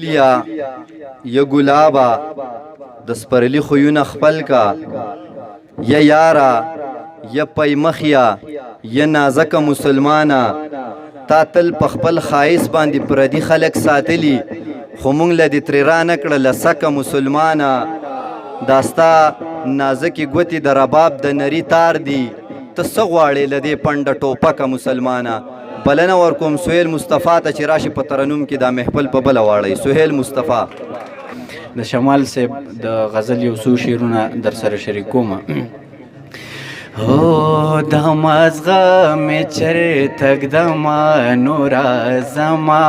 لیا یا گلابا د سپرلی خویونه خپل کا یا یارا یا پیمخیا یا نازکه مسلمانا تا تل په خپل خایس باندې پردي خلک ساتلی خو مونږ له دې ترې را نه کړله سکه مسلمانا داستا نازکې ګوتې د رباب د نري تار دي ته څه غواړې له دې پنډه ټوپکه مسلمانه بلنه ورکوم سهیل مصطفی ته چې راشي په ترنم کې دا محفل په بله واړی سهیل مصطفی د شمال صاحب د غزل یو څو شعرونه در سره شریکوم. هو د مازغه مې چرته ږدمه نوره زما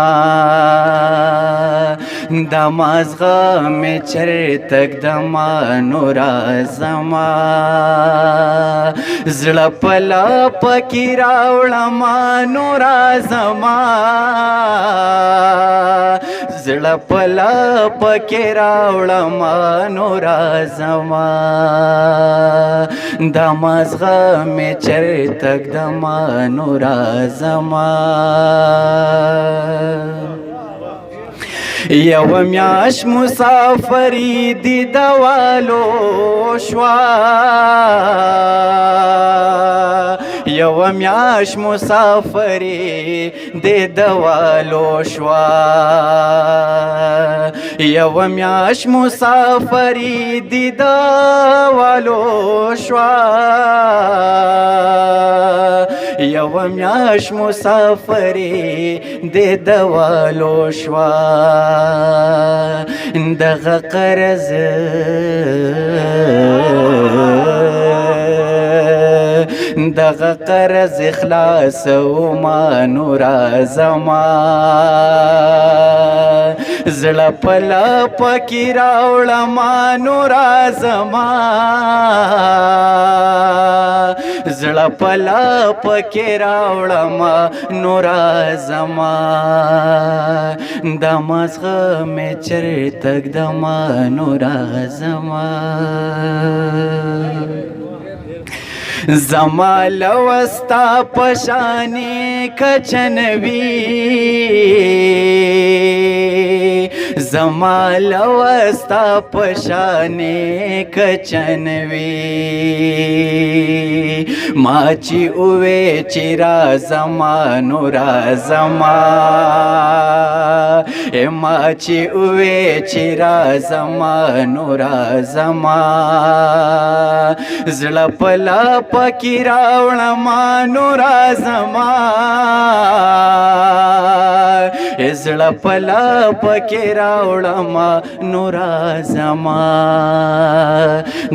د مازغه مې چرته ږدمه نوره زما زړه په لاپه کې راوړمه نوره زما زړه په لاپه کې راوړمه نوره زما د مازغه مې چرته ږدمه نوره زما یوه میاشت مسافري دیدوالو شوه یوه میاشت مسافري دیدوالو شوه یوه میاشت مسافري دیدوالو شوه یوه میاشت مسافري دیدوالو شوه دغه قرض دغه قرض خلاصومه نوره زما زړه په لاپه کې راوړمه نوره زما زړه په لاپه کې راوړمه نوره زما د مازغه مې چرته ږدمه نوره زما زما لوستا پشانی کچنوی زما لوستا پشانی کچنوی ما چی اوے چی را زما نورا زما ما چی اوے چی را زما نورا زما زړه په لاپه کې راوړمه نوره زما زړه په لاپه کې راوړمه نوره زما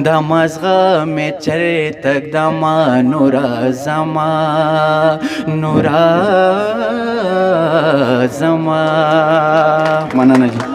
د مازغه مې چرته ږدمه نوره زما نوره زما. مننه جی.